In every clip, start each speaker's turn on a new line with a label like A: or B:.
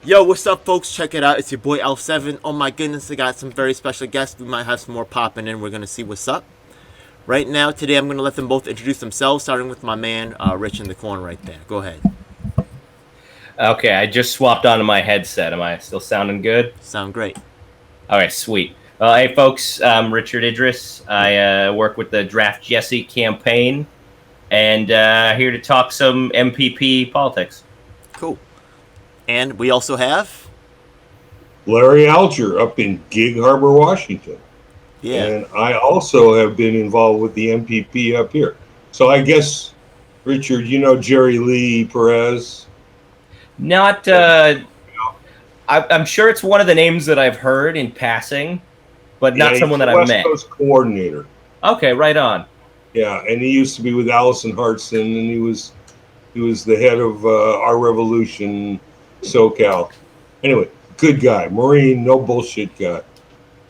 A: Yo, what's up, folks? Check it out. It's your boy L7. Oh my goodness, I got some very special guests. We might have some more popping in. We're gonna see what's up. Right now, today, I'm gonna let them both introduce themselves, starting with my man, Rich in the corner right there. Go ahead.
B: Okay, I just swapped onto my headset. Am I still sounding good?
A: Sound great.
B: All right, sweet. Well, hey, folks, I'm Richard Idriss.
A: Yep.
B: I work with the Draft Jesse campaign and here to talk some MPP politics.
A: Cool. And we also have,
C: Larry Alger up in Gig Harbor, Washington.
A: yeah.
C: And I also have been involved with the MPP up here. So I guess, Richard, you know Jerry Lee Perez?
B: Not, I'm sure it's one of the names that I've heard in passing, but not someone that I've
C: West
B: met.
C: Coast coordinator.
B: Okay, right on.
C: Yeah, and he used to be with Allison Hartson, and he was the head of Our Revolution, SoCal. Anyway, good guy, Marine, no bullshit guy.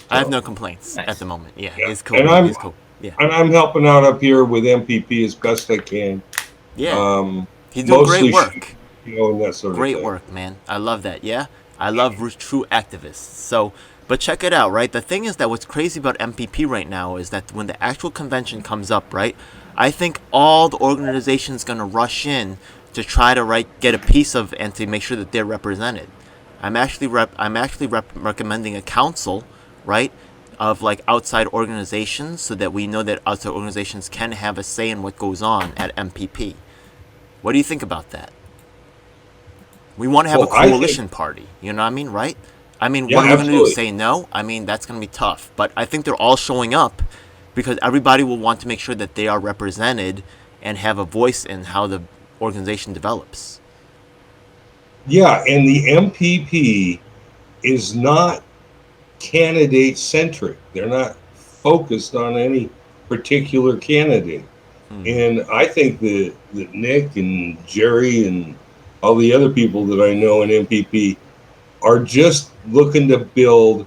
A: I have no complaints
B: Nice.
A: at the moment. Yeah,
C: Yeah.
A: he's cool.
C: And
A: He's cool. Yeah.
C: And I'm helping out up here with MPP as best I can.
A: Yeah. He's doing great work.
C: And that sort of
A: Great
C: thing.
A: work, man. I love that. Yeah, I love true activists. So, but check it out, right? The thing is that what's crazy about MPP right now is that when the actual convention comes up, right? I think all the organizations gonna rush in to try to get a piece of and to make sure that they're represented. Recommending a council, right, of like outside organizations so that we know that outside organizations can have a say in what goes on at MPP. What do you think about that? We want to have a coalition party. You know what I mean, right? I mean,
C: Yeah,
A: what are we going to do?
C: absolutely.
A: Say no? I mean, that's going to be tough. But I think they're all showing up because everybody will want to make sure that they are represented and have a voice in how the organization develops.
C: Yeah, and the MPP is not candidate centric. They're not focused on any particular candidate. And I think that Nick and Jerry and all the other people that I know in MPP are just looking to build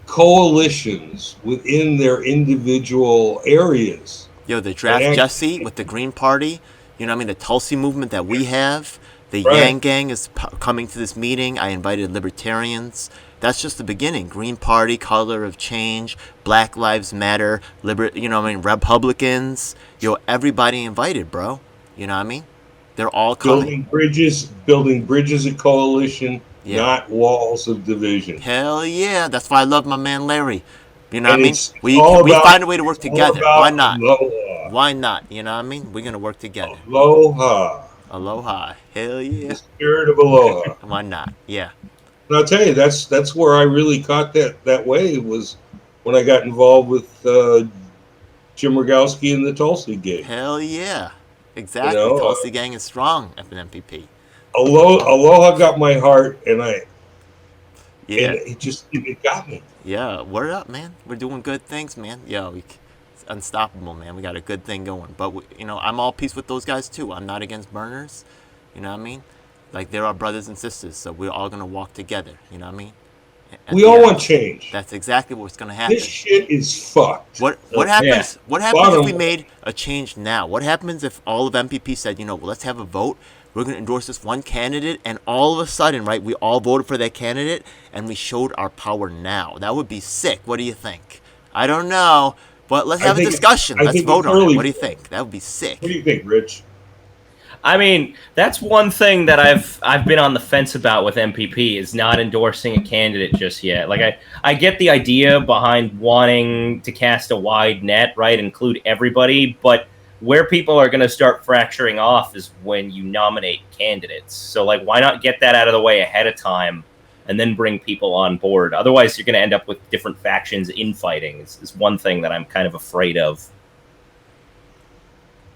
C: coalitions within their individual areas.
A: Yo, the Draft Jesse with the Green Party, you know what I mean? The Tulsi movement that we have. The
C: Right.
A: Yang Gang is coming to this meeting. I invited libertarians. That's just the beginning. Green Party, Color of Change, Black Lives Matter, you know what I mean? Republicans. Yo, everybody invited, bro. You know what I mean? They're all coming.
C: Building bridges of coalition,
A: Yeah.
C: not walls of division.
A: Hell yeah. That's why I love my man Larry. You know what I
C: And
A: mean?
C: it's
A: We
C: all about-
A: find a way to work
C: it's all
A: together.
C: about
A: Why not?
C: Aloha.
A: Why not? You know what I mean? We're going to work together.
C: Aloha.
A: Aloha. Hell yeah.
C: The spirit of aloha.
A: Why not? Yeah.
C: And I'll tell you, that's where I really caught that wave was when I got involved with Jim Rogowski and the Tulsi gig.
A: Hell yeah. Exactly.
C: You know,
A: Tulsi Gang is strong at an MPP.
C: Aloha got my heart, and
A: Yeah.
C: it got me.
A: Yeah. Word up, man. We're doing good things, man. Yo, it's unstoppable, man. We got a good thing going. But, I'm all peace with those guys, too. I'm not against burners. You know what I mean? Like, they're our brothers and sisters, so we're all going to walk together. You know what I mean?
C: We all want change.
A: That's exactly what's going to happen.
C: This shit is fucked.
A: What happens?
B: Yeah.
A: What happens if
C: Bottom
A: we
C: line.
A: made a change now? What happens if all of MPP said, well, let's have a vote. We're going to endorse this one candidate, and all of a sudden, right, we all voted for that candidate, and we showed our power now. That would be sick. What do you think? I don't know, but let's have a discussion. Let's vote on it. What do you think? That would be sick.
C: What do you think, Rich?
B: I mean, that's one thing that I've been on the fence about with MPP is not endorsing a candidate just yet. Like I get the idea behind wanting to cast a wide net, right, include everybody, but where people are going to start fracturing off is when you nominate candidates. So like why not get that out of the way ahead of time and then bring people on board? Otherwise you're going to end up with different factions infighting. Is one thing that I'm kind of afraid of.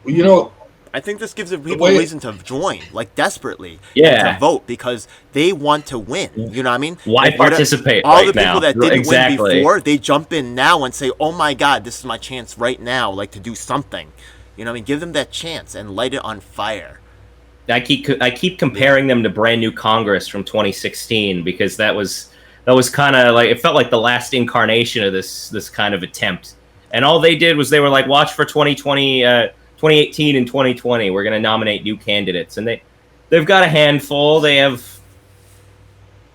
C: Well,
A: I think this gives people a reason to join, like desperately,
B: Yeah.
A: and to vote because they want to win. You know what I mean?
B: Why
A: Like,
B: participate
A: all
B: right
A: the people
B: now?
A: that didn't
B: Exactly.
A: win before, they jump in now and say, "Oh my God, this is my chance right now, like to do something." You know what I mean? Give them that chance and light it on fire.
B: I keep comparing them to brand new Congress from 2016 because that was kind of like it felt like the last incarnation of this kind of attempt. And all they did was they were like, watch for 2020, 2018 and 2020. We're going to nominate new candidates, and they've got a handful. They have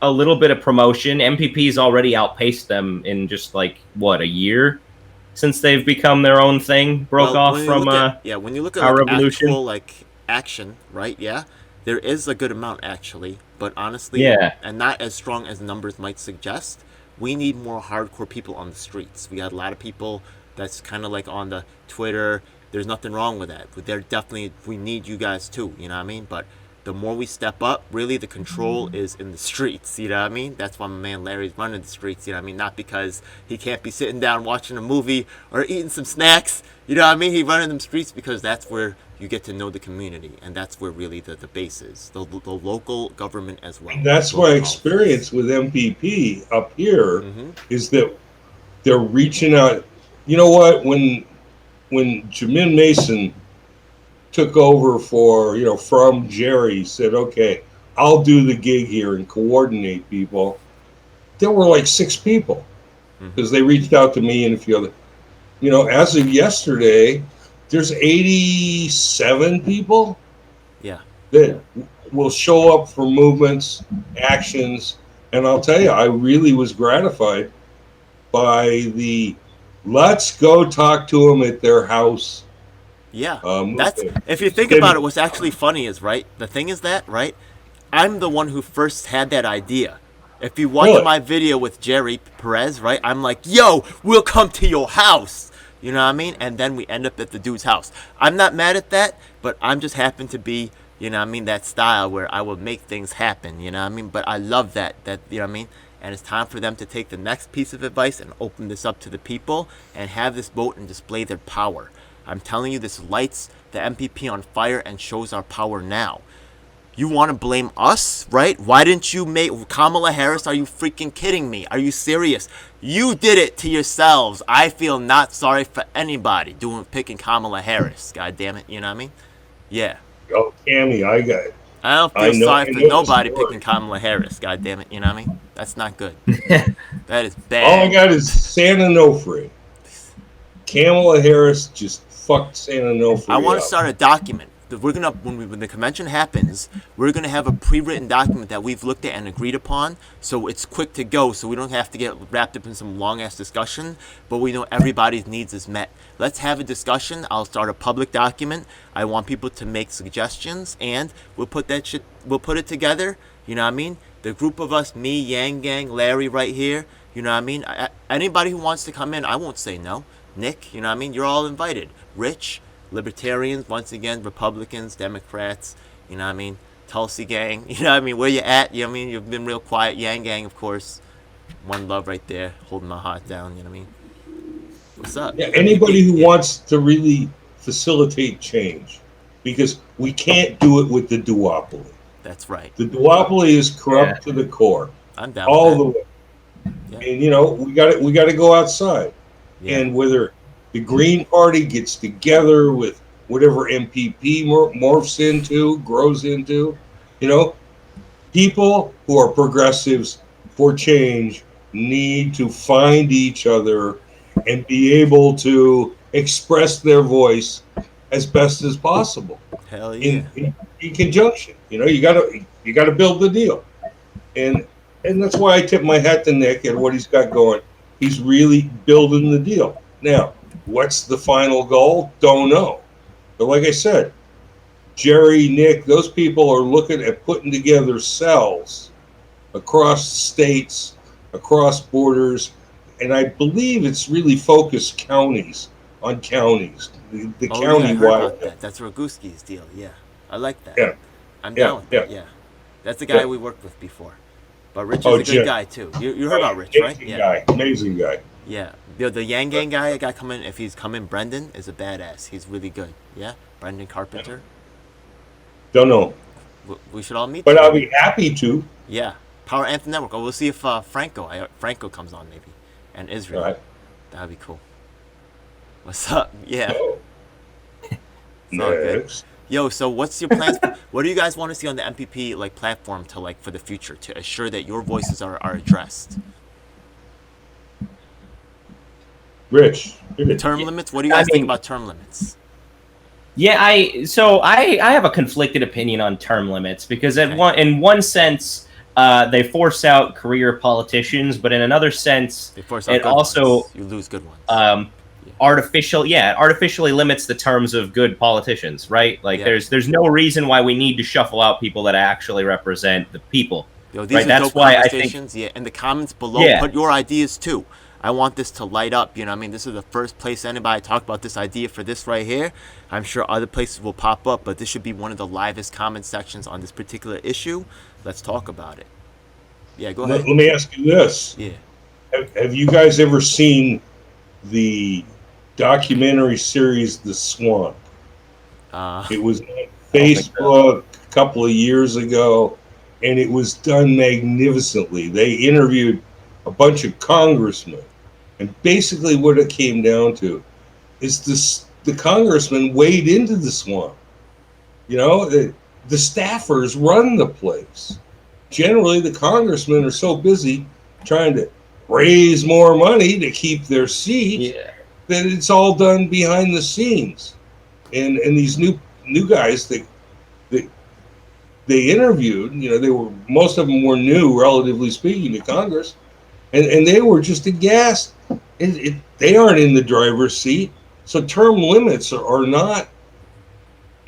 B: a little bit of promotion. MPP's already outpaced them in just like what, a year since they've become their own thing. Broke
A: Well,
B: off
A: when you
B: from
A: look at when you look at
B: Power
A: like
B: Revolution.
A: actual like action, right? Yeah, there is a good amount actually, but honestly,
B: Yeah,
A: and not as strong as the numbers might suggest. We need more hardcore people on the streets. We got a lot of people that's kind of like on the Twitter. There's nothing wrong with that. But they're definitely we need you guys too. You know what I mean? But the more we step up, really the control is in the streets. You know what I mean? That's why my man Larry's running the streets. You know what I mean? Not because he can't be sitting down watching a movie or eating some snacks. You know what I mean? He running them streets because that's where you get to know the community, and that's where really the base is. The local government as well.
C: And that's
A: Local
C: my experience with MPP up here
A: Mm-hmm.
C: is that they're reaching out. You know what? When Jamin Mason took over for, from Jerry, said, okay, I'll do the gig here and coordinate people. There were like 6 people
A: Mm-hmm.
C: because they reached out to me and a few other. As of yesterday, there's 87 people
A: Yeah.
C: that will show up for movements, actions, and I'll tell you, I really was gratified by the let's go talk to them at their house.
A: Yeah. That's
C: Movement.
A: if you think about it, what's actually funny is right. The thing is that right. I'm the one who first had that idea. If you watch
C: Really?
A: my video with Jerry Perez, right, I'm like, yo, we'll come to your house. You know what I mean? And then we end up at the dude's house. I'm not mad at that, but I'm just happen to be, you know what I mean, that style where I will make things happen, you know what I mean? But I love that, you know what I mean? And it's time for them to take the next piece of advice and open this up to the people and have this vote and display their power. I'm telling you, this lights the MPP on fire and shows our power now. You want to blame us, right? Why didn't you make Kamala Harris? Are you freaking kidding me? Are you serious? You did it to yourselves. I feel not sorry for anybody picking Kamala Harris. God damn it, you know what I mean? Yeah.
C: Oh, Cammy, I got it.
A: I don't
C: I
A: feel
C: know-
A: sorry
C: I
A: for
C: know the
A: nobody
C: story.
A: picking Kamala Harris. God damn it, you know what I mean? That's not good. That is
C: All I
A: bad.
C: got is Santa Onofre. Kamala Harris just fucked Santa Onofre
A: I want
C: up.
A: to start a document. We're gonna when the convention happens, we're gonna have a pre-written document that we've looked at and agreed upon, so it's quick to go, so we don't have to get wrapped up in some long-ass discussion. But we know everybody's needs is met. Let's have a discussion. I'll start a public document. I want people to make suggestions, and we'll put that shit. We'll put it together. You know what I mean? The group of us, me, Yang Gang, Larry, right here. You know what I mean? Anybody who wants to come in, I won't say no. Nick, you know what I mean? You're all invited. Rich. Libertarians, once again, Republicans, Democrats, you know what I mean? Tulsi Gang, you know what I mean? Where you at? You know what I mean? You've been real quiet. Yang Gang, of course. One love right there, holding my heart down, you know what I mean? What's up?
C: Yeah, anybody who wants to really facilitate change, because we can't do it with the duopoly.
A: That's right.
C: The duopoly is corrupt to the core,
A: I'm down
C: all
A: with
C: the way.
A: Yeah.
C: And we got to go outside.
A: that. Yeah.
C: And whether the Green Party gets together with whatever MPP morphs into, grows into, people who are progressives for change need to find each other and be able to express their voice as best as possible
A: Hell yeah.
C: in conjunction. You gotta build the deal, and that's why I tip my hat to Nick and what he's got going. He's really building the deal. Now, what's the final goal? Don't know. But like I said, Jerry, Nick, those people are looking at putting together cells across states, across borders, and I believe it's really focused on counties. The
A: Oh,
C: county
A: yeah, I heard
C: wide.
A: about that. That's Roguski's deal. Yeah. I like that.
C: Yeah.
A: I'm
C: Yeah,
A: down with that. Yeah. That's the guy
C: Yeah.
A: we worked with before. But Rich is
C: Oh,
A: a good
C: Jim.
A: guy, too. You heard about Rich, right?
C: Amazing guy.
A: Yeah, the Yang Gang guy got coming. If he's coming, Brendan is a badass. He's really good. Yeah, Brendan Carpenter.
C: Don't know,
A: We should all meet.
C: but
A: them.
C: I'll be happy to.
A: Yeah, Power Anthem Network. Oh, we'll see if Franco comes on maybe, and Israel.
C: All right.
A: That'd be cool. What's up? Yeah.
C: Oh.
A: It's all good.
C: Next.
A: Yo, so what's your plans? What do you guys want to see on the MPP platform for the future to assure that your voices are addressed?
C: Rich. hit it.
A: Term limits. What do you guys think
B: mean-
A: about term limits?
B: Yeah, I have a conflicted opinion on term limits because in one sense they force out career politicians, but in another sense
A: They force out
B: it
A: good
B: also
A: ones. You lose good ones.
B: artificially limits the terms of good politicians, right? Like
A: Yeah.
B: there's no reason why we need to shuffle out people that actually represent the people.
A: Yo, these
B: Right?
A: are
B: That's
A: dope
B: why I think
A: conversations. Yeah, in the comments below,
B: yeah.
A: put your ideas too. I want this to light up. You know what I mean? This is the first place anybody talked about this idea for this right here. I'm sure other places will pop up, but this should be one of the livest comment sections on this particular issue. Let's talk about it. Yeah, go ahead.
C: Let me ask you this.
A: Yeah.
C: Have you guys ever seen the documentary series The Swamp? It was on Facebook a couple of years ago, and it was done magnificently. They interviewed a bunch of congressmen, and basically what it came down to is the congressmen wade into the swamp. You know, the staffers run the place. Generally, the congressmen are so busy trying to raise more money to keep their seat that it's all done behind the scenes. And these new guys that they interviewed, you know, most of them were new, relatively speaking, to Congress, and they were just aghast. They aren't in the driver's seat, so term limits are not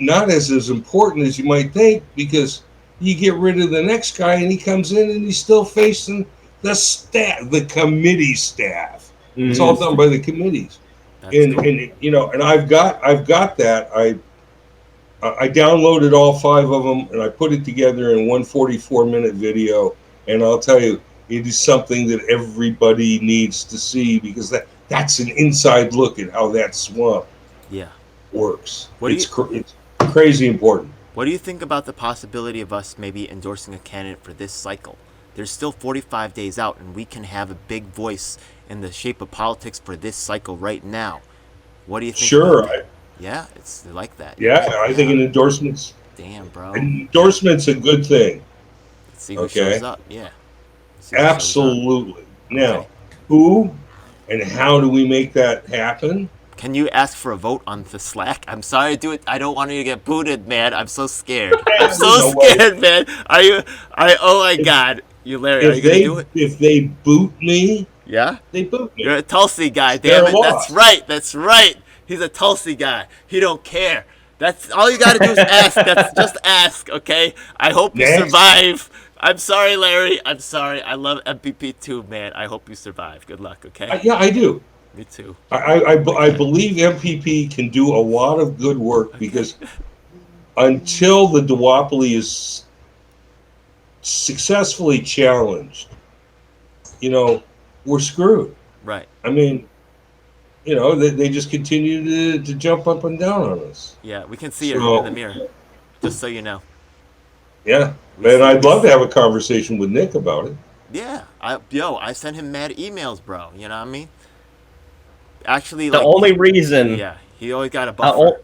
C: as important as you might think, because you get rid of the next guy and he comes in and he's still facing the committee staff. Mm-hmm. It's all done by the committees. And you know, and I've got that. I downloaded all 5 of them and I put it together in one 44-minute video. And I'll tell you, it is something that everybody needs to see, because that's an inside look at how that swamp works. It's crazy important.
A: What do you think about the possibility of us maybe endorsing a candidate for this cycle? There's still 45 days out, and we can have a big voice in the shape of politics for this cycle right now. What do you think?
C: Sure.
A: Yeah, it's like that.
C: Yeah, I think an endorsement's...
A: Damn, bro.
C: Endorsement's a good thing.
A: Let's see who shows up. Yeah.
C: Absolutely. Now, who and how do we make that happen?
A: Can you ask for a vote on the Slack? I'm sorry to do it. I don't want you to get booted, man. I'm so scared. I'm so scared, man. Oh my God. You, Larry, are you going to do it?
C: If they boot me,
A: they
C: boot me.
A: You're a Tulsi guy, damn it. That's right. He's a Tulsi guy. He don't care. That's all you got to do is ask. Just ask, okay? I hope you survive. I'm sorry, Larry. I'm sorry. I love MPP too, man. I hope you survive. Good luck, okay?
C: Yeah, I do.
A: Me too.
C: I believe MPP can do a lot of good work, because until the duopoly is successfully challenged, you know, we're screwed.
A: Right.
C: I mean, you know, they just continue to jump up and down on us.
A: Yeah, we can see it in the mirror, just so you know.
C: Yeah, man, I'd love to have a conversation with Nick about it.
A: Yeah, I sent him mad emails, bro. You know what I mean? Actually,
B: the only reason...
A: Yeah, he always got a buffer.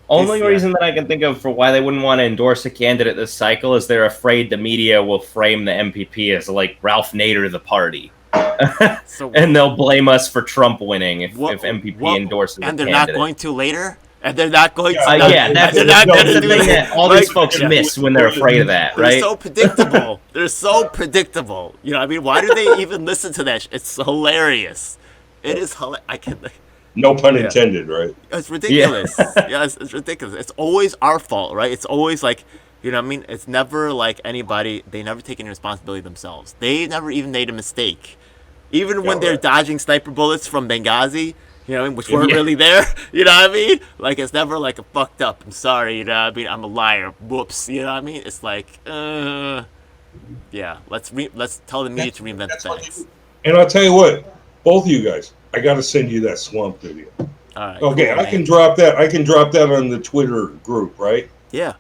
B: Only reason that I can think of for why they wouldn't want to endorse a candidate this cycle is they're afraid the media will frame the MPP as like Ralph Nader the party. And they'll blame us for Trump winning if MPP endorses a candidate.
A: And they're not going to later? And they're not going to...
B: that's the thing that all these folks miss when they're afraid of that, right?
A: They're so predictable. They're so predictable. You know what I mean? Why do they even listen to that? It's hilarious. It is hilarious. I can...
C: No pun intended, right?
A: It's ridiculous. It's ridiculous. It's always our fault, right? It's always like, you know what I mean? It's never like anybody... They never take any responsibility themselves. They never even made a mistake. Even when they're dodging sniper bullets from Benghazi... You know, which weren't really there. You know what I mean? Like, it's never like a fucked up. I'm sorry. You know what I mean? I'm a liar. Whoops. You know what I mean? It's like, let's tell the media to reinvent the facts.
C: And I'll tell you what, both of you guys, I got to send you that swamp video.
A: All right.
C: Okay, cool, I can drop that. I can drop that on the Twitter group, right?
A: Yeah.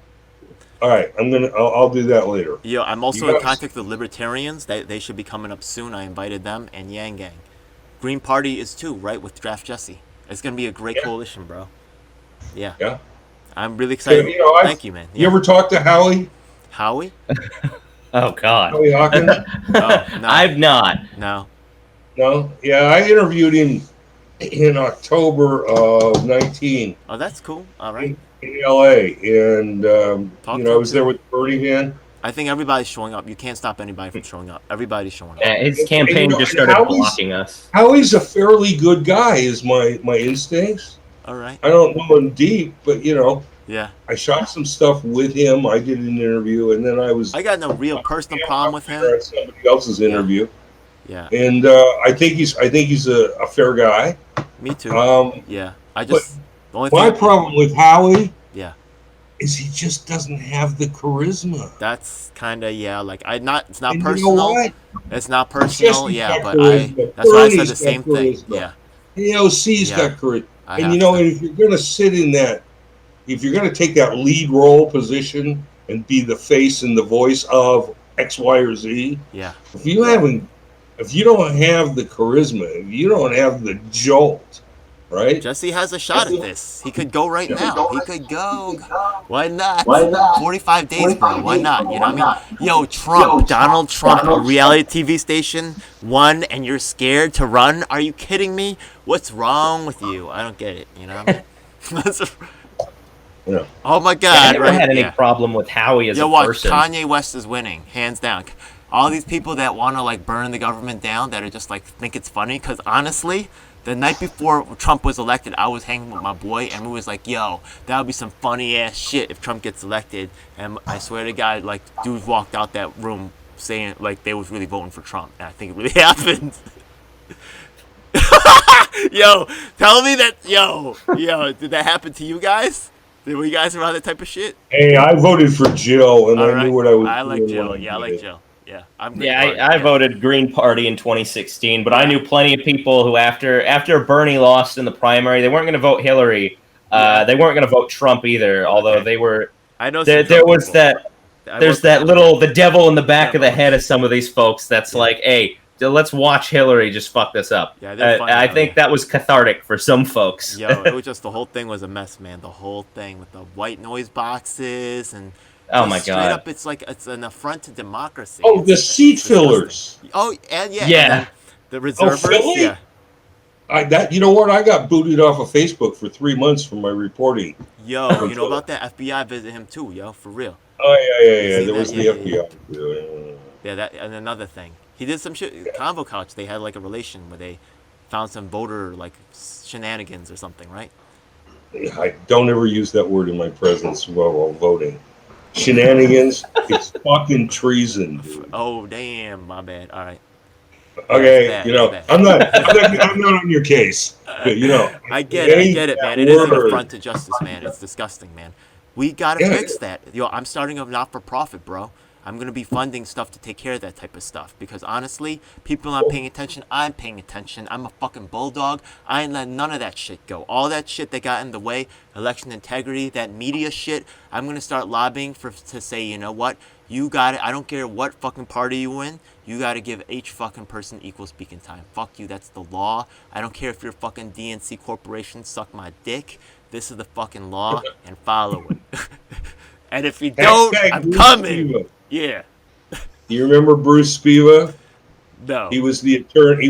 C: All right, I'll do that later.
A: Yo, I'm also in contact with libertarians. They should be coming up soon. I invited them and Yang Gang. Green Party is too, right, with Draft Jesse. It's going to be a great coalition, bro. Yeah. I'm really excited.
C: You know,
A: Thank you, man.
C: You ever talk to Howie?
A: Howie?
B: Oh, God.
C: Howie Hawkins?
A: No.
B: I've not.
A: No?
C: Yeah, I interviewed him in October of 19
A: Oh, that's cool. All right.
C: in LA. And,
A: Talk
C: I
A: to him
C: was there
A: too.
C: with Birdie Man.
A: I think everybody's showing up. You can't stop anybody from showing up. Everybody's showing up.
B: His
C: And,
B: campaign just
C: and
B: started blocking us.
C: Howie's a fairly good guy, is my instincts.
A: All right.
C: I don't know him deep, but,
A: Yeah.
C: I shot some stuff with him. I did an interview, and then I was
A: I got no real personal problem with him.
C: on somebody else's interview.
A: Yeah.
C: And I think he's a fair guy.
A: Me too. Yeah. I
C: But
A: just the only
C: my
A: thing.
C: problem with Howie
A: Yeah.
C: is he just doesn't have the charisma.
A: That's kind of like it's not
C: And
A: personal.
C: you know what?
A: It's not personal.
C: Jesse's
A: Yeah,
C: got
A: but
C: charisma.
A: that's why I said
C: Bernie's
A: the
C: got
A: same thing.
C: charisma.
A: Yeah.
C: AOC's
A: Yeah.
C: got charisma.
A: I
C: And
A: have to.
C: if you're gonna sit in that, if you're gonna take that lead role position and be the face and the voice of X, Y, or Z,
A: Yeah.
C: if you don't have the charisma, if you don't have the jolt, right?
A: Jesse has a shot at this. He could go right now. He could go. Why not? 45 days, bro. Why not? You know what I mean? Yo, Trump, Donald Trump, a reality TV station, won, and you're scared to run? Are you kidding me? What's wrong with you? I don't get it. You know what I mean?
C: Yeah.
A: Oh my
B: I
A: God!
B: never
A: right?
B: had any
A: Yeah.
B: problem with Howie as
A: Yo,
B: a
A: watch.
B: person.
A: Kanye West is winning, hands down. All these people that want to burn the government down, that are just think it's funny, because honestly, the night before Trump was elected, I was hanging with my boy, and we was like, yo, that would be some funny ass shit if Trump gets elected. And I swear to God, dudes walked out that room saying they was really voting for Trump, and I think it really happened. Yo, tell me that, yo, did that happen to you guys? Were you guys around that type of shit?
C: Hey, I voted for Jill, and
A: All
C: I
A: right.
C: knew what I was
A: I like
C: doing.
A: Jill.
C: when
A: Yeah, I
C: did
A: like
C: it.
A: Jill. Yeah, I'm Green
B: Yeah,
A: Party.
B: I voted Green Party in 2016, but I knew plenty of people who, after Bernie lost in the primary, they weren't going to vote Hillary.
A: Yeah.
B: They weren't going to vote Trump either, although
A: Okay.
B: they were.
A: I know
B: There,
A: some
B: there
A: Trump
B: was
A: people.
B: that.
A: I
B: There's
A: work
B: that
A: with them.
B: little the devil in the back of the
A: Devil.
B: head of some of these folks. That's
A: Yeah.
B: like, hey, let's watch Hillary just fuck this up.
A: Yeah, they're funny,
B: I
A: though,
B: think
A: yeah.
B: that was cathartic for some folks.
A: Yo, it was just the whole thing was a mess, man. The whole thing with the white noise boxes and
B: Oh
A: just
B: my
A: straight
B: God.
A: up, it's an affront to democracy.
C: Oh, the
A: It's
C: seat
A: disgusting.
C: fillers.
A: Oh, and yeah,
B: Yeah.
A: and then the reservers.
C: Philly?
A: Yeah.
C: You know what? I got booted off of Facebook for 3 months for my reporting.
A: Yo, you know about that? FBI visited him too, yo, for real.
C: Oh
A: You
C: yeah.
A: seen
C: There
A: that?
C: was
A: Yeah,
C: the
A: yeah,
C: FBI.
A: Yeah, that and another thing. He did some shit. Convo Couch. They had a relation where they found some voter shenanigans or something, right?
C: I don't ever use that word in my presence while voting. Shenanigans. It's fucking treason, dude.
A: Oh damn, my bad. All right.
C: Okay,
A: it's bad, it's bad.
C: I'm not on your case. But,
A: I get it, man. It is an affront to justice, man. It's disgusting, man. We gotta
C: Yeah.
A: fix that. Yo, I'm starting a not-for-profit, bro. I'm gonna be funding stuff to take care of that type of stuff because honestly, people aren't paying attention. I'm paying attention. I'm a fucking bulldog. I ain't letting none of that shit go. All that shit that got in the way, election integrity, that media shit. I'm gonna start lobbying to say, you know what? You got it. I don't care what fucking party you in. You got to give each fucking person equal speaking time. Fuck you. That's the law. I don't care if you're fucking DNC Corporation. Suck my dick. This is the fucking law and follow it. And if you don't, I'm
C: Bruce
A: coming.
C: Spiva.
A: Yeah.
C: You remember Bruce Spiva?
A: No.
C: He was the attorney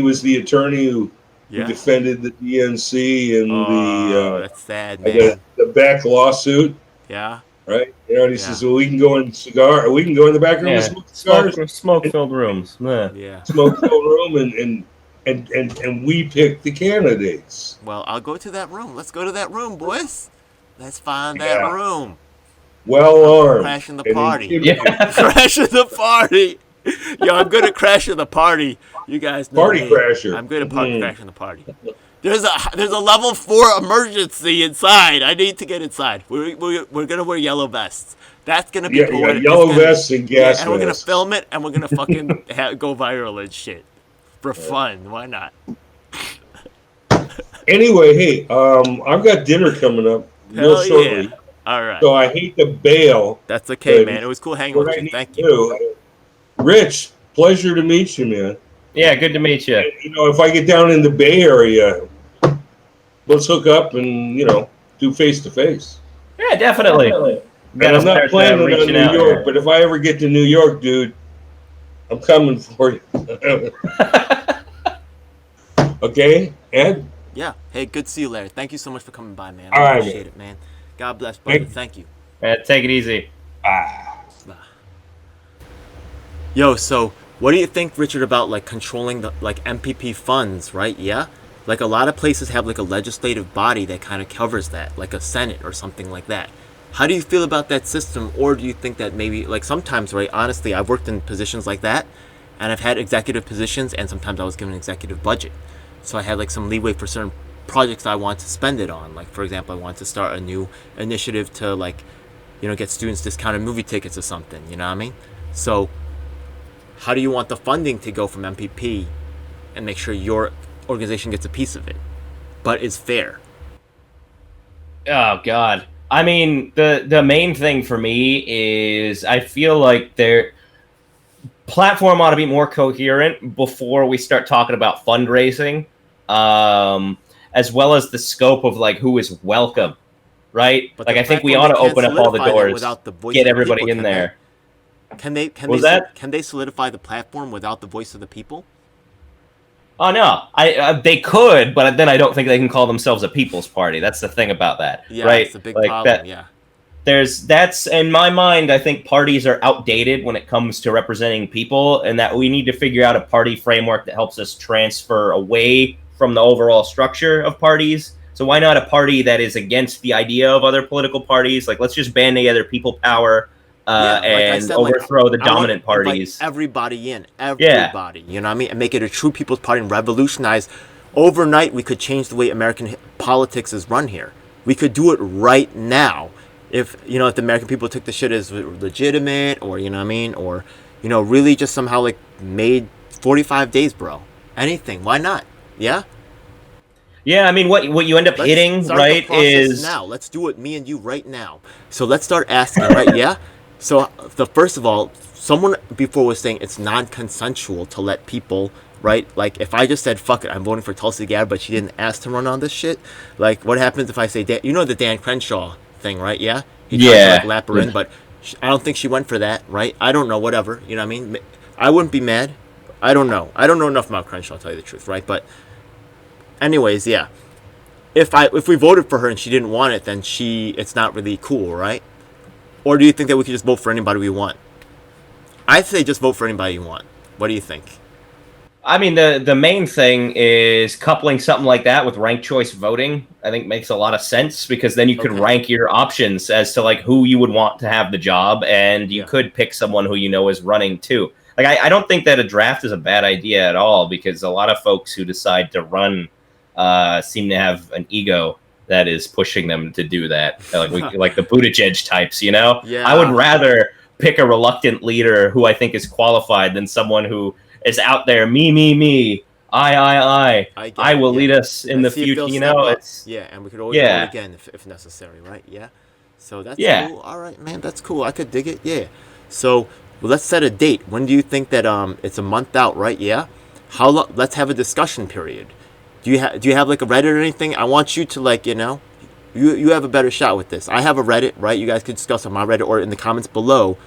C: who
A: Yeah.
C: defended the DNC and
A: Oh, that's sad, man.
C: the back lawsuit,
A: Yeah.
C: right? And he
A: Yeah.
C: says, "Well, we can go in the back room and smoke cigars,
B: Smoke-filled rooms. Meh.
A: Yeah.
C: smoke the room, and we pick the candidates."
A: Well, I'll go to that room. Let's go to that room, boys. Let's find
C: Yeah.
A: that room.
C: Well armed.
A: Crashing the
C: and
A: party.
C: intimidating.
B: Yeah.
A: Crashing the party. Yo, I'm good at crashing the party. You guys know
C: Party
A: me.
C: crasher.
A: I'm good at
C: Mhm.
A: crashing the party. There's a level 4 emergency inside. I need to get inside. We're gonna wear yellow vests. That's gonna be
C: Yeah,
A: cool.
C: yeah,
A: It's
C: yellow
A: gonna-
C: vests and gas
A: and we're gonna
C: masks.
A: film it and we're gonna fucking go viral and shit for fun. Why not?
C: Anyway, hey, I've got dinner coming up real
A: Hell
C: shortly,
A: yeah. All right.
C: so I hate to bail.
A: That's okay,
C: but
A: man. It was cool hanging
C: What
A: with
C: I
A: you.
C: need
A: Thank
C: to
A: you.
C: do, Rich, pleasure to meet you, man.
B: Yeah, good to meet you.
C: And, if I get down in the Bay Area, let's hook up and do face to face.
B: Yeah, definitely.
C: And
B: Gotta
C: I'm not
B: start,
C: planning on
B: reaching
C: New
B: out
C: York,
B: here.
C: but if I ever get to New York, dude, I'm coming for you. Okay, Ed?
A: Yeah. Hey, good to see you, Larry. Thank you so much for coming by, man.
C: All
A: I
C: right,
A: appreciate it, man. God bless, brother. Thank you.
B: Take it easy.
C: bye.
A: Bye. Yo, so what do you think, Richard, about like controlling the like MPP funds, right? Yeah? Like a lot of places have like a legislative body that kind of covers that, like a Senate or something like that. How do you feel about that system, or do you think that maybe like sometimes, right? Honestly, I've worked in positions like that, and I've had executive positions, and sometimes I was given an executive budget, so I had like some leeway for certain projects I want to spend it on. Like for example, I want to start a new initiative to like, get students discounted movie tickets or something. You know what I mean? So how do you want the funding to go from MPP and make sure your organization gets a piece of it, but is fair?
B: Oh God. I mean, the main thing for me is I feel like their platform ought to be more coherent before we start talking about fundraising, as well as the scope of like who is welcome, right?
A: But
B: Like
A: the
B: I think we
A: platform,
B: ought
A: they
B: to
A: can't
B: open up all the
A: solidify that
B: doors,
A: without the voice
B: get
A: of the people,
B: everybody in
A: can they?
B: there.
A: Can they can
B: What was
A: they
B: that?
A: can they solidify the platform without the voice of the people?
B: Oh no, they could, but then I don't think they can call themselves a people's party. That's the thing about that,
A: Yeah,
B: right?
A: it's a big
B: Like
A: problem.
B: that.
A: Yeah.
B: That's in my mind. I think parties are outdated when it comes to representing people, and that we need to figure out a party framework that helps us transfer away from the overall structure of parties. So why not a party that is against the idea of other political parties? Like let's just band together people power
A: Yeah, like I
B: and
A: said, like
B: overthrow the
A: I want
B: dominant
A: to invite
B: parties.
A: everybody in,
B: Yeah,
A: everybody. You know what I mean, and make it a true people's party and revolutionize. Overnight, we could change the way American politics is run here. We could do it right now, if the American people took the shit as legitimate, or you know what I mean, or really just somehow like made 45 days, bro. Anything, why not? Yeah.
B: yeah. I mean, what you end up
A: Let's
B: hitting
A: start the
B: right
A: process
B: is
A: now. Let's do it, me and you, right now. So let's start asking, right? Yeah. So the first of all, someone before was saying it's non-consensual to let people, right? Like if I just said fuck it, I'm voting for Tulsi Gabbard, but she didn't ask to run on this shit. Like what happens if I say the Dan Crenshaw thing, right? Yeah. He tried to like
B: yeah.
A: lap her in, but I don't think she went for that, right? I don't know. Whatever. You know what I mean? I wouldn't be mad. I don't know. I don't know enough about Crenshaw, to tell you the truth, right? But anyways, yeah. If we voted for her and she didn't want it, then it's not really cool, right? Or do you think that we could just vote for anybody we want? I'd say just vote for anybody you want. What do you think?
B: I mean, the main thing is coupling something like that with ranked choice voting. I think makes a lot of sense because then you could
A: Okay.
B: rank your options as to like who you would want to have the job, and you
A: Yeah.
B: could pick someone who you know is running too. Like I don't think that a draft is a bad idea at all because a lot of folks who decide to run seem to have an ego that is pushing them to do that. Like the Buttigieg types, you know. I would
A: Yeah.
B: rather pick a reluctant leader who I think is qualified than someone who is out there, me,
A: I get
B: I
A: it.
B: will
A: Yeah.
B: lead us in
A: Let's
B: the
A: see if
B: future.
A: they'll
B: You
A: step
B: know,
A: up.
B: it's
A: Yeah, and we could always vote
B: yeah,
A: again if necessary, right? Yeah. So that's
B: yeah.
A: cool. All right, man. That's cool. I could dig it. Yeah. So let's set a date. When do you think that it's a month out, right? Yeah. Let's have a discussion period. Do you have like a Reddit or anything? I want you to like you have a better shot with this. I have a Reddit, right? You guys could discuss on my Reddit or in the comments below.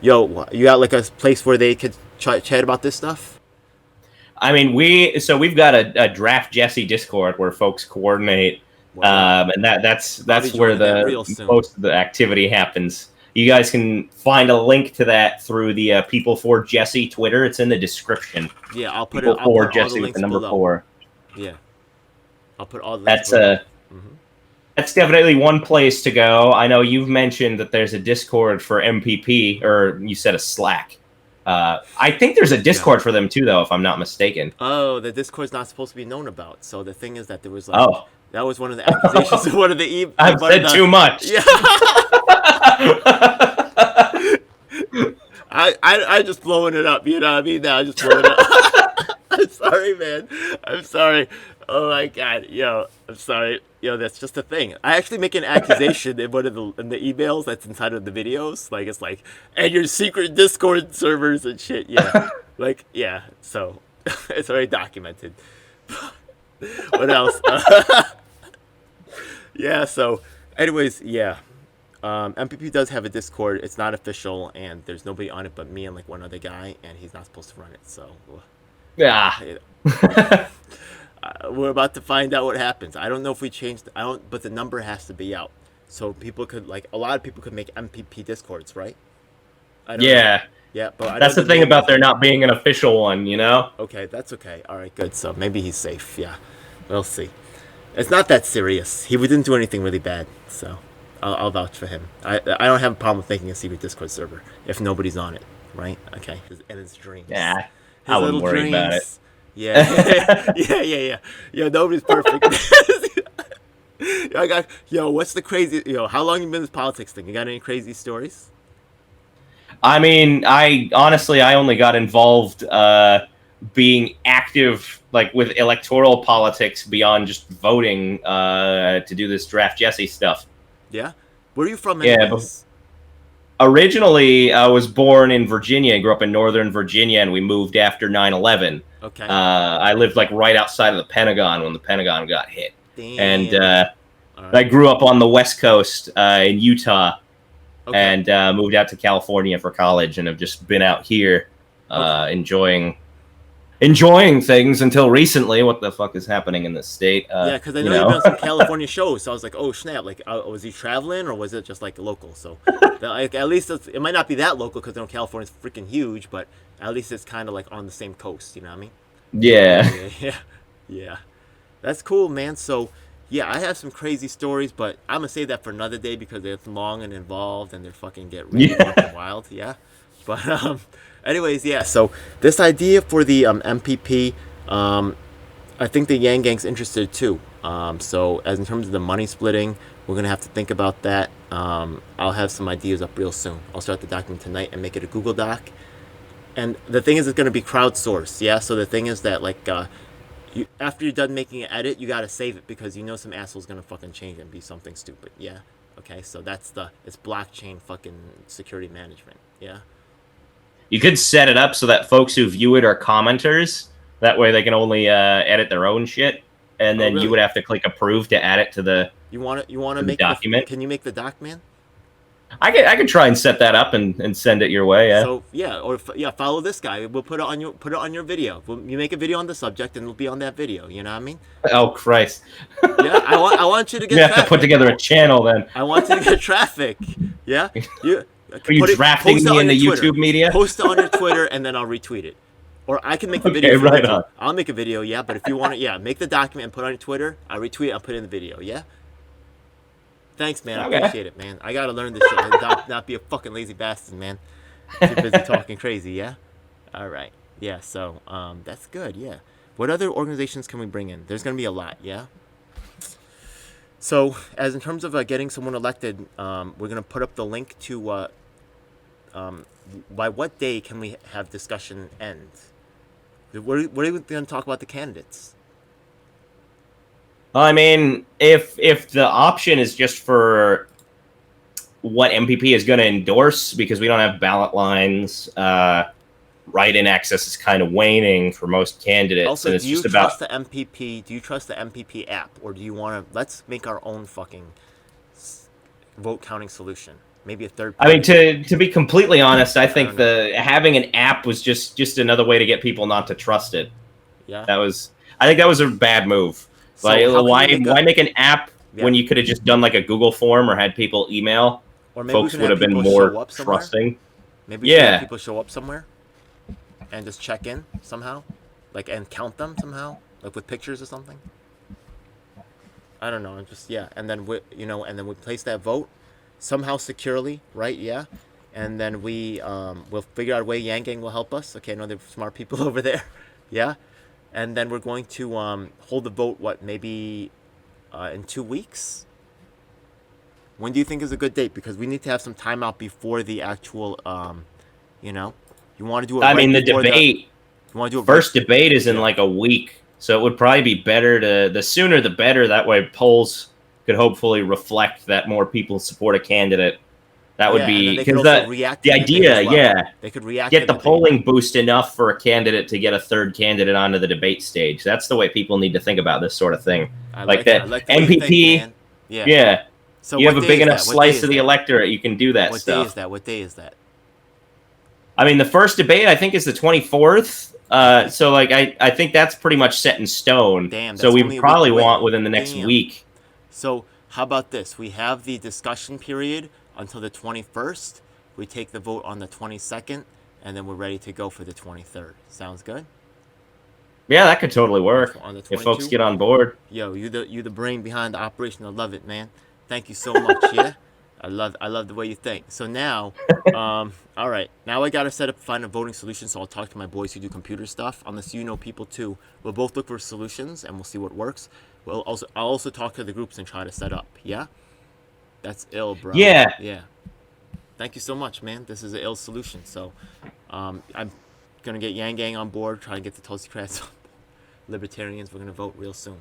A: Yo, you got like a place where they could chat about this stuff?
B: I mean, we've got a draft Jesse Discord where folks coordinate,
A: Word.
B: and that's
A: I'll be
B: where
A: joining that real soon.
B: most of the activity happens. You guys can find a link to that through the People for Jesse Twitter. It's in the description.
A: Yeah, I'll put it.
B: People
A: I'll
B: for
A: put all the
B: Jesse with the
A: links
B: number
A: below.
B: 4.
A: Yeah, I'll put all the links
B: That's
A: below. Hmm.
B: that's definitely one place to go. I know you've mentioned that there's a Discord for MPP, or you said a Slack. I think there's a Discord for them too, though, if I'm not mistaken.
A: Oh, the Discord's not supposed to be known about. So the thing is that there was like
B: Oh,
A: that was one of the accusations of one of the
B: I've said too much.
A: Yeah. I just blowing it up, you know what I mean? Now I'm just blowing it up. I'm sorry, man. I'm sorry. Oh my god, yo, I'm sorry. Yo, that's just a thing. I actually make an accusation in one of the emails that's inside of the videos. Like it's like, and your secret Discord servers and shit. Yeah, like yeah. So it's already documented. What else? Yeah. So, anyways, yeah. MPP does have a Discord. It's not official, and there's nobody on it but me and like one other guy, and he's not supposed to run it. So,
B: Yeah.
A: you know. we're about to find out what happens. I don't know if we changed. I don't. But the number has to be out, so people could like a lot of people could make MPP discords, right? I don't know.
B: Yeah,
A: Yeah, but I
B: that's
A: know
B: the thing
A: name
B: about
A: is-
B: there not being an official one, you know?
A: Okay, that's okay. All right, good. So maybe he's safe. Yeah, we'll see. It's not that serious. He didn't do anything really bad, so I'll vouch for him. I don't have a problem with making a secret Discord server if nobody's on it, right? Okay, and his dreams.
B: Yeah,
A: His
B: I wouldn't
A: little
B: worry about it.
A: dreams. Yeah, yeah. Yo, nobody's perfect. What's the crazy? How long you been in this politics thing? You got any crazy stories?
B: I mean, I only got involved being active, like with electoral politics beyond just voting to do this Draft Jesse stuff.
A: Yeah, where are you from?
B: Yeah,
A: Anyways?
B: Originally, I was born in Virginia. I grew up in Northern Virginia, and we moved after 9/11.
A: Okay.
B: I lived like right outside of the Pentagon when the Pentagon got hit.
A: Damn.
B: And
A: All right.
B: I grew up on the West Coast in Utah,
A: Okay.
B: and moved out to California for college, and have just been out here enjoying things until recently. What the fuck is happening in this state?
A: Yeah, because I know you've been on some California shows, so I was like, oh snap! Like, was he traveling or was it just like local? So, like, at least it might not be that local because California's freaking huge, but at least it's kind of like on the same coast. You know what I mean?
B: Yeah.
A: Yeah. That's cool, man. So, yeah, I have some crazy stories, but I'm gonna save that for another day because they're long and involved and they're fucking get really fucking wild. Yeah. But anyways, yeah. So this idea for the MPP, I think the Yang Gang's interested too. So as in terms of the money splitting, we're gonna have to think about that. I'll have some ideas up real soon. I'll start the document tonight and make it a Google Doc. And the thing is, it's gonna be crowdsourced. Yeah. So the thing is that like, after you're done making an edit, you gotta save it because you know some asshole's gonna fucking change it and be something stupid. Yeah. Okay. So it's blockchain fucking security management. Yeah.
B: You could set it up so that folks who view it are commenters. That way they can only edit their own shit. And then
A: really?
B: you would have to click approve to add it to the
A: You want to make
B: document.
A: Can you make the doc, man?
B: I could try and set that up and send it your way. Yeah.
A: So follow this guy. We'll put it on your video. You make a video on the subject, and it'll be on that video. You know what I mean?
B: Oh Christ.
A: Yeah, I want you to get.
B: You have
A: traffic.
B: to put together a channel then.
A: I want you to get traffic. Yeah.
B: Are you drafting me in the YouTube media?
A: Post it on your Twitter, and then I'll retweet it. Or I can make the video.
B: Okay, right on.
A: I'll make a video, yeah. But if you want to, make the document and put it on your Twitter. I'll retweet it. I'll put it in the video, yeah. Thanks, man. I appreciate it, man. I gotta learn this shit. And not be a fucking lazy bastard, man. Too busy talking crazy, yeah. All right, yeah. So that's good, yeah. What other organizations can we bring in? There's gonna be a lot, yeah. So, as in terms of getting someone elected, we're gonna put up the link to. By what day can we have discussion end? What are we going to talk about the candidates?
B: I mean, if the option is just for what MPP is going to endorse, because we don't have ballot lines, write-in access is kind of waning for most candidates.
A: Also,
B: and it's
A: do you
B: just
A: trust
B: about
A: the MPP? Do you trust the MPP app, or do you want to? Let's make our own fucking vote counting solution. Maybe a third.
B: I mean, to be completely honest, I think
A: don't
B: having an app was just another way to get people not to trust it.
A: Yeah.
B: I think that was a bad move.
A: So
B: Like,
A: how can
B: why
A: you make
B: make an app when you could have just done like a Google form or had people email?
A: Or maybe we
B: Folks
A: can
B: would have been
A: people show
B: more
A: up somewhere.
B: trusting.
A: Maybe we can have
B: Yeah.
A: people show up somewhere and just check in somehow, like and count them somehow, like with pictures or something. I don't know. And then we place that vote somehow securely, right? Yeah, and then we'll figure out a way. Yang Gang will help us. Okay, I know they're smart people over there. Yeah, and then we're going to hold the vote. Maybe in 2 weeks? When do you think is a good date? Because we need to have some time out before the actual. You want to do it.
B: I
A: right
B: mean, the
A: before
B: debate.
A: You want to do it
B: First debate is in like a week, so it would probably be better the sooner the better. That way, polls could hopefully reflect that more people support a candidate. That would be because the idea,
A: they could react.
B: Get the polling boost enough for a candidate to get a third candidate onto the debate stage. That's the way people need to think about this sort of thing. Like that MPP. Yeah.
A: So
B: you have a big enough slice of the electorate, you can do that stuff.
A: What day is that?
B: I mean, the first debate I think is the 24th. So like I think that's pretty much set in stone.
A: Damn,
B: So
A: that's
B: we
A: only a
B: probably
A: week away.
B: want within the next
A: Damn.
B: week.
A: So how about this? We have the discussion period until the 21st. We take the vote on the 22nd, and then we're ready to go for the 23rd. Sounds good?
B: Yeah, that could totally work
A: On the
B: if folks
A: 22?
B: get on board.
A: Yo, you the brain behind the operation. I love it, man. Thank you so much. Yeah, I love the way you think. So now, all right. Now I gotta find a voting solution. So I'll talk to my boys who do computer stuff. Unless you know people too, we'll both look for solutions and we'll see what works. I'll also talk to the groups and try to set up. Yeah, that's ill, bro.
B: Yeah.
A: Yeah. Thank you so much, man. This is an ill solution. So, I'm gonna get Yang Gang on board. Try to get the Tulsi Crats on board. Libertarians, we're gonna vote real soon.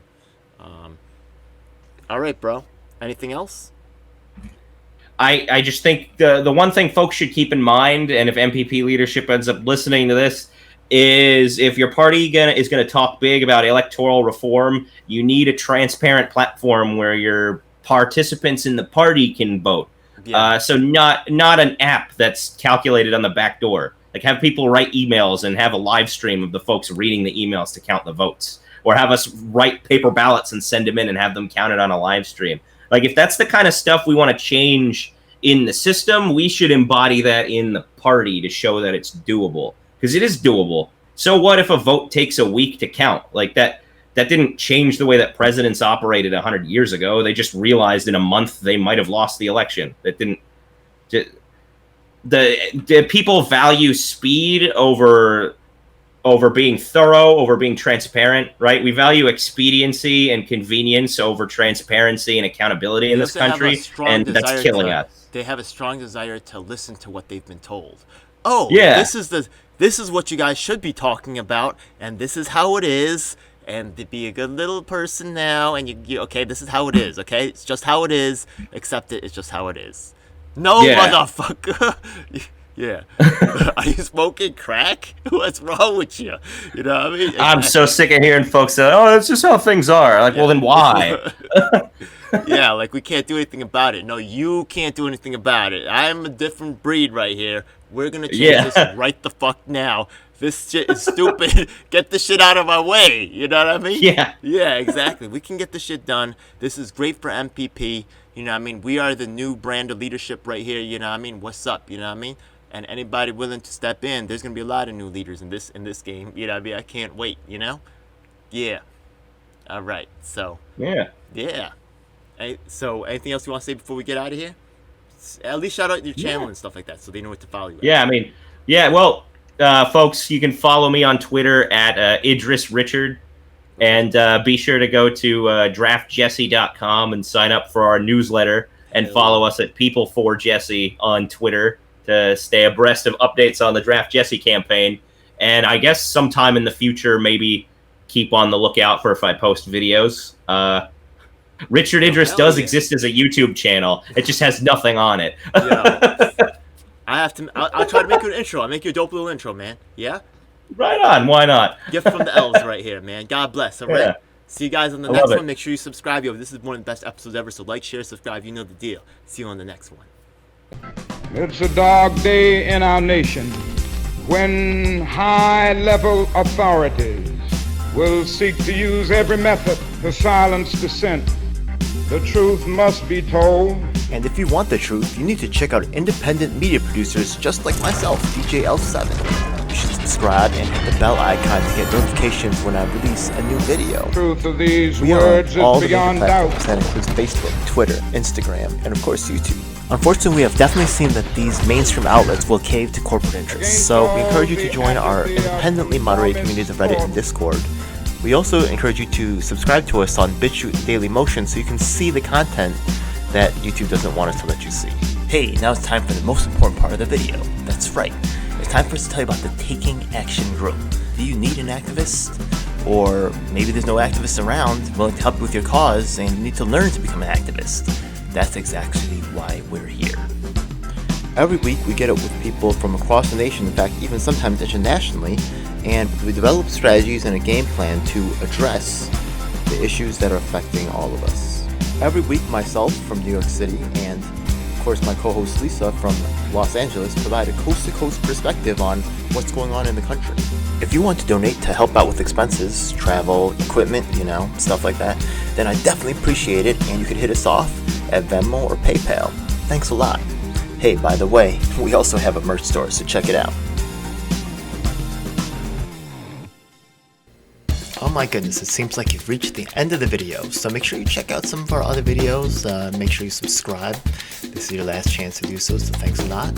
A: All right, bro. Anything else?
B: I just think the one thing folks should keep in mind, and if MPP leadership ends up listening to this, is if your party is gonna talk big about electoral reform, you need a transparent platform where your participants in the party can vote.
A: Yeah.
B: So not an app that's calculated on the back door. Like have people write emails and have a live stream of the folks reading the emails to count the votes, or have us write paper ballots and send them in and have them counted on a live stream. Like if that's the kind of stuff we want to change in the system, we should embody that in the party to show that it's doable, because it is doable. So what if a vote takes a week to count? Like that didn't change the way that presidents operated 100 years ago. They just realized in a month they might have lost the election. That didn't. The people value speed over being thorough, over being transparent, right? We value expediency and convenience over transparency and accountability in this country, and that's killing us.
A: They have a strong desire to listen to what they've been told. Oh,
B: yeah.
A: This is what you guys should be talking about, and this is how it is. And to be a good little person now, and you okay, this is how it is, okay? It's just how it is. Accept it, it's just how it is. No,
B: yeah.
A: Motherfucker. Yeah. Are you smoking crack? What's wrong with you? You know what I mean?
B: I'm so sick of hearing folks say, oh, that's just how things are. Like, well, then why?
A: Yeah, like we can't do anything about it. No, you can't do anything about it. I'm a different breed right here. We're going to change this right the fuck now. This shit is stupid. Get the shit out of my way. You know what I mean?
B: Yeah.
A: Yeah, exactly. We can get the shit done. This is great for MPP. You know what I mean? We are the new brand of leadership right here. You know what I mean? What's up? You know what I mean? And anybody willing to step in, there's going to be a lot of new leaders in this game. You know what I mean? I can't wait, you know? Yeah. All right. So.
B: Yeah.
A: Yeah. So anything else you want to say before we get out of here? At least shout out your channel and stuff like that so they know what to follow you at.
B: Yeah, I mean, yeah, well, folks, you can follow me on Twitter at Idriss Richard. And be sure to go to draftjesse.com and sign up for our newsletter and follow us at People4Jesse on Twitter to stay abreast of updates on the Draft Jesse campaign. And I guess sometime in the future, maybe keep on the lookout for if I post videos. Richard Idriss does exist as a YouTube channel. It just has nothing on it.
A: I'll try to make you an intro. I'll make you a dope little intro, man. Yeah?
B: Right on. Why not?
A: Gift from the elves right here, man. God bless. All right?
B: Yeah.
A: See you guys on the next one. Make sure you subscribe. Yo, this is one of the best episodes ever. So like, share, subscribe. You know the deal. See you on the next one.
D: It's a dark day in our nation when high-level authorities will seek to use every method to silence dissent. The truth must be told.
A: And if you want the truth, you need to check out independent media producers just like myself, DJ L7. You should subscribe and hit the bell icon to get notifications when I release a new video.
D: The truth of these
A: We
D: words
A: are on all
D: is
A: the
D: beyond
A: major
D: doubt.
A: platforms. That includes Facebook, Twitter, Instagram, and of course YouTube. Unfortunately, we have definitely seen that these mainstream outlets will cave to corporate interests, so we encourage you to join our independently moderated communities of Reddit and Discord. We also encourage you to subscribe to us on BitChute and Daily Motion so you can see the content that YouTube doesn't want us to let you see. Hey, now it's time for the most important part of the video. That's right. It's time for us to tell you about the Taking Action Group. Do you need an activist? Or maybe there's no activists around willing to help you with your cause and you need to learn to become an activist. That's exactly why we're here. Every week we get up with people from across the nation, in fact even sometimes internationally, and we develop strategies and a game plan to address the issues that are affecting all of us. Every week myself from New York City and of course my co-host Lisa from Los Angeles provide a coast-to-coast perspective on what's going on in the country. If you want to donate to help out with expenses, travel, equipment, stuff like that, then I definitely appreciate it, and you could hit us off at Venmo or PayPal. Thanks a lot. Hey, by the way, we also have a merch store, so check it out. Oh my goodness, it seems like you've reached the end of the video, so make sure you check out some of our other videos. Make sure you subscribe. This is your last chance to do so thanks a lot.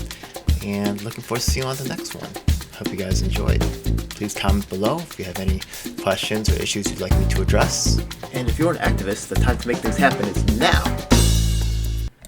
A: And looking forward to seeing you on the next one. Hope you guys enjoyed. Please comment below if you have any questions or issues you'd like me to address. And if you're an activist, the time to make things happen is now.